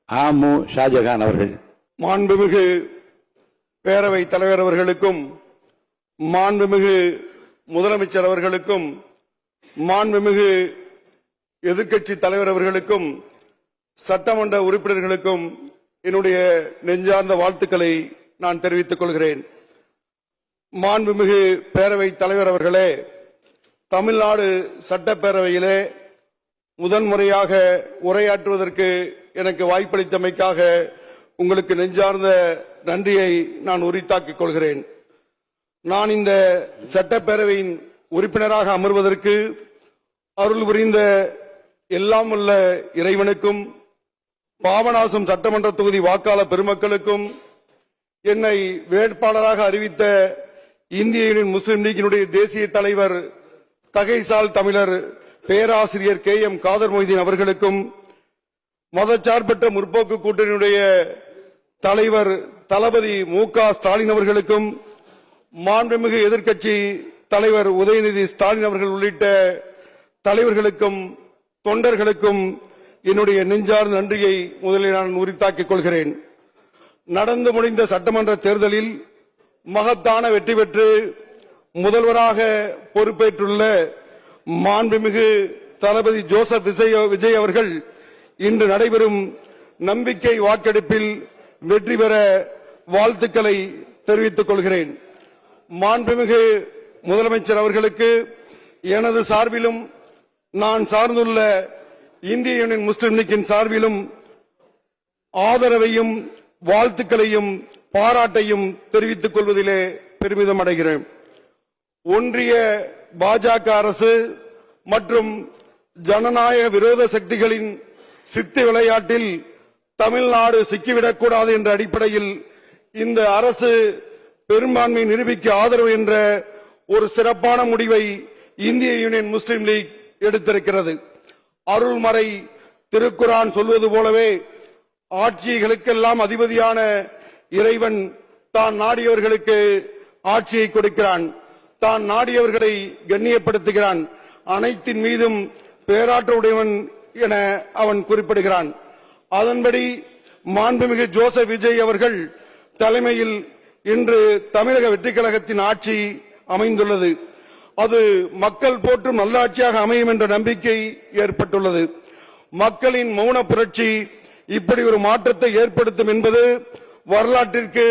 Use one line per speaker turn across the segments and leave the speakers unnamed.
ஆமு ஷாஜகான் அவர்கள்.
மாண்புமிகு பேரவை தலைவர் அவர்களுக்கும், மாண்புமிகு முதலமைச்சர் அவர்களுக்கும், மாண்புமிகு எதிர்க்கட்சி தலைவர் அவர்களுக்கும், சட்டமன்ற உறுப்பினர்களுக்கும் என்னுடைய நெஞ்சார்ந்த வாழ்த்துக்களை நான் தெரிவித்துக் கொள்கிறேன். மாண்புமிகு பேரவை தலைவர் அவர்களே, தமிழ்நாடு சட்டப்பேரவையிலே முதன்முறையாக உரையாற்றுவதற்கு எனக்கு வாய்ப்பளித்தமைக்காக உங்களுக்கு நெஞ்சார்ந்த நன்றியை நான் உரித்தாக்கிக் கொள்கிறேன். நான் இந்த சட்டப்பேரவையின் உறுப்பினராக அமர்வதற்கு அருள் புரிந்த எல்லாம் உள்ள இறைவனுக்கும், பாபநாசம் சட்டமன்ற தொகுதி வாக்காளர் பெருமக்களுக்கும், என்னை வேட்பாளராக அறிவித்த இந்திய யூனியன் முஸ்லிம் லீக்கினுடைய தேசிய தலைவர் தகைசால் தமிழர் பேராசிரியர் KM காதர் மொய்தீன் அவர்களுக்கும், மதச்சார்பற்ற முற்போக்கு கூட்டணியுடைய தலைவர் தளபதி MK ஸ்டாலின் அவர்களுக்கும், மாண்புமிகு எதிர்க்கட்சி தலைவர் உதயநிதி ஸ்டாலின் அவர்கள் உள்ளிட்ட தலைவர்களுக்கும் தொண்டர்களுக்கும் என்னுடைய நெஞ்சார்ந்த நன்றியை முதலில் நான் உரித்தாக்கிக் கொள்கிறேன். நடந்து முடிந்த சட்டமன்ற தேர்தலில் மகத்தான வெற்றி பெற்று முதல்வராக பொறுப்பேற்றுள்ள மாண்புமிகு தளபதி ஜோசப் விஜய் அவர்கள் இன்று நடைபெறும் நம்பிக்கை வாக்கெடுப்பில் வெற்றி பெற வாழ்த்துக்களை தெரிவித்துக் கொள்கிறேன். மாண்புமிகு முதலமைச்சர் அவர்களுக்கு எனது சார்பிலும், நான் சார்ந்துள்ள இந்திய யூனியன் முஸ்லிம் லீக்கின் சார்பிலும் ஆதரவையும் வாழ்த்துக்களையும் பாராட்டையும் தெரிவித்துக் கொள்வதிலே பெருமிதம் அடைகிறேன். ஒன்றிய பாஜக அரசு மற்றும் ஜனநாயக விரோத சக்திகளின் சித்து விளையாட்டில் தமிழ்நாடு சிக்கிவிடக்கூடாது என்ற அடிப்படையில் இந்த அரசு பெரும்பான்மை நிரூபிக்க ஆதரவு என்ற ஒரு சிறப்பான முடிவை இந்திய யூனியன் முஸ்லிம் லீக் எடுத்திருக்கிறது. அருள்மறை திருக்குரான் சொல்வது போலவே ஆட்சிகளுக்கெல்லாம் அதிபதியான இறைவன் தான் நாடியவர்களுக்கு ஆட்சியை கொடுக்கிறான், தான் நாடியவர்களை கண்ணியப்படுத்துகிறான், அனைத்தின் மீதும் பேராற்றவுடையவன் என அவன் குறிப்பிடுகிறான். அதன்படி மாண்புமிகு ஜோசப் விஜய் அவர்கள் தலைமையில் இன்று தமிழக வெற்றிக் கழகத்தின் ஆட்சி அமைந்துள்ளது. அது மக்கள் போற்றும் நல்லாட்சியாக அமையும் என்ற நம்பிக்கை ஏற்பட்டுள்ளது. மக்களின் மௌன புரட்சி இப்படி ஒரு மாற்றத்தை ஏற்படுத்தும் என்பது வரலாற்றிற்கு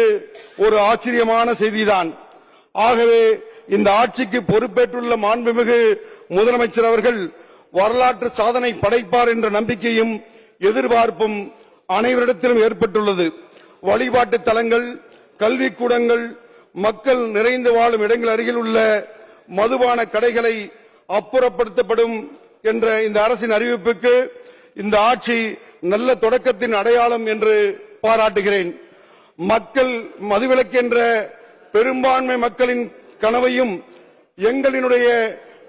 ஒரு ஆச்சரியமான செய்திதான். ஆகவே இந்த ஆட்சிக்கு பொறுப்பேற்றுள்ள மாண்புமிகு முதலமைச்சர் அவர்கள் வரலாற்று சாதனை படைப்பார் என்ற நம்பிக்கையும் எதிர்பார்ப்பும் அனைவரிடத்திலும் ஏற்பட்டுள்ளது. வழிபாட்டு தலங்கள், கல்விக்கூடங்கள், மக்கள் நிறைந்து வாழும் இடங்கள் அருகில் உள்ள மதுபான கடைகளை அப்புறப்படுத்தப்படும் என்ற இந்த அரசின் அறிவிப்புக்கு இந்த ஆட்சி நல்ல தொடக்கத்தின் அடையாளம் என்று பாராட்டுகிறேன். மக்கள் மதுவிலக்கு என்ற பெரும்பான்மை மக்களின் கனவையும் எங்களினுடைய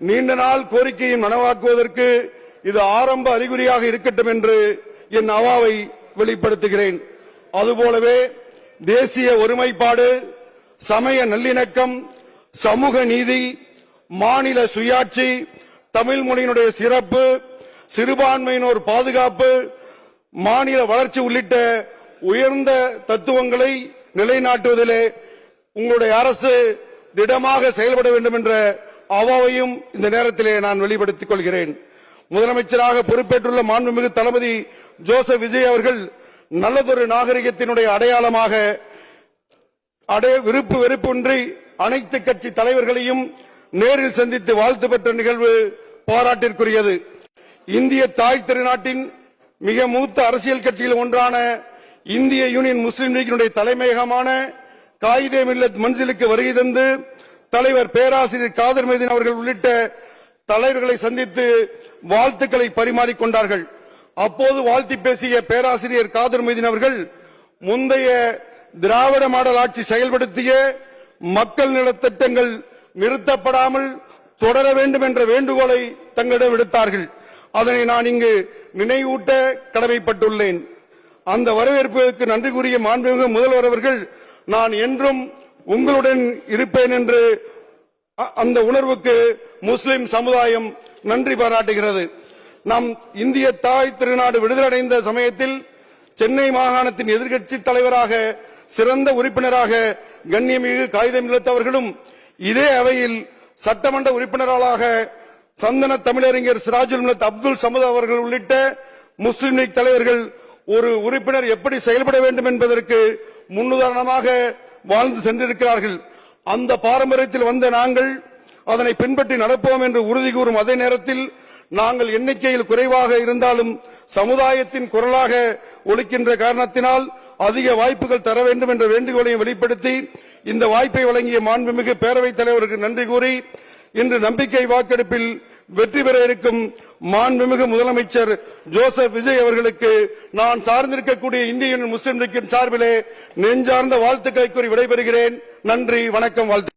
நீண்ட நாள் கோரிக்கையும் நனவாக்குவதற்கு இது ஆரம்ப அறிகுறியாக இருக்கட்டும் என்று என் அவாவை வெளிப்படுத்துகிறேன். அதுபோலவே தேசிய ஒருமைப்பாடு, சமய நல்லிணக்கம், சமூக நீதி, மாநில சுயாட்சி, தமிழ் மொழியினுடைய சிறப்பு, சிறுபான்மையினோர் பாதுகாப்பு, மாநில வளர்ச்சி உள்ளிட்ட உயர்ந்த தத்துவங்களை நிலைநாட்டுவதிலே உங்களுடைய அரசு திடமாக செயல்பட வேண்டும் என்ற அவாவையும் இந்த நேரத்திலே நான் வெளிப்படுத்திக் கொள்கிறேன். முதலமைச்சராக பொறுப்பேற்றுள்ள மாண்புமிகு தளபதி ஜோசப் விஜய் அவர்கள் நல்லதொரு நாகரிகத்தினுடைய அடையாளமாக விருப்பு வெறுப்பின்றி அனைத்து கட்சி தலைவர்களையும் நேரில் சந்தித்து வாழ்த்து பெற்ற நிகழ்வு பாராட்டிற்குரியது. இந்திய தாய் திருநாட்டின் மிக மூத்த அரசியல் கட்சியில் ஒன்றான இந்திய யூனியன் முஸ்லிம் லீக்கினுடைய தலைமையகமான காயிதே மில்லத் மன்சிலுக்கு வருகை தந்து தலைவர் பேராசிரியர் காதர் மொய்தீன் அவர்கள் உள்ளிட்ட தலைவர்களை சந்தித்து வாழ்த்துக்களை பரிமாறிக்கொண்டார்கள். அப்போது வாழ்த்தி பேசிய பேராசிரியர் காதர் மொய்தீன் அவர்கள் முந்தைய திராவிட மாடல் ஆட்சி செயல்படுத்திய மக்கள் நலத்திட்டங்கள் நிறுத்தப்படாமல் தொடர வேண்டும் என்ற வேண்டுகோளை தங்களிடம் விடுத்தார்கள். அதனை நான் இங்கு நினைவூட்ட கடமைப்பட்டுள்ளேன். அந்த வரவேற்புக்கு நன்றி கூறிய மாண்புமிகு முதல்வர் அவர்கள் நான் என்றும் உங்களுடன் இருப்பேன் என்று அந்த உணர்வுக்கு முஸ்லிம் சமுதாயம் நன்றி பாராட்டுகிறது. நம் இந்திய தாய் திருநாடு விடுதலையடைந்த சமயத்தில் சென்னை மாகாணத்தின் எதிர்க்கட்சி தலைவராக சிறந்த உறுப்பினராக கண்ணியமிகு காகிதம் இல்லத்தவர்களும் இதே அவையில் சட்டமன்ற உறுப்பினர்களாக சந்தன தமிழறிஞர் சிராஜுல் மில்லத் அப்துல் சமது அவர்கள் உள்ளிட்ட முஸ்லிம் லீக் தலைவர்கள் ஒரு உறுப்பினர் எப்படி செயல்பட வேண்டும் என்பதற்கு முன்னுதாரணமாக வாழ்ந்து சென்றிருக்கிறார்கள். அந்த பாரம்பரியத்தில் வந்த நாங்கள் அதனை பின்பற்றி நடப்போம் என்று உறுதி கூறும் அதே நேரத்தில் நாங்கள் எண்ணிக்கையில் குறைவாக இருந்தாலும் சமுதாயத்தின் குரலாக ஒலிக்கின்ற காரணத்தினால் அதிக வாய்ப்புகள் தர வேண்டும் என்ற வேண்டுகோளையும் வெளிப்படுத்தி இந்த வாய்ப்பை வழங்கிய மாண்புமிகு பேரவைத் தலைவருக்கு நன்றி கூறி இன்று நம்பிக்கை வாக்கெடுப்பில் வெற்றி பெற இருக்கும் மாண்புமிகு முதலமைச்சர் ஜோசப் விஜய் அவர்களுக்கு நான் சார்ந்திருக்கக்கூடிய இந்திய யூனியன் முஸ்லிம் லீக்கின் சார்பிலே நெஞ்சார்ந்த வாழ்த்துக்களை கூறி விடைபெறுகிறேன். நன்றி, வணக்கம், வாழ்த்து.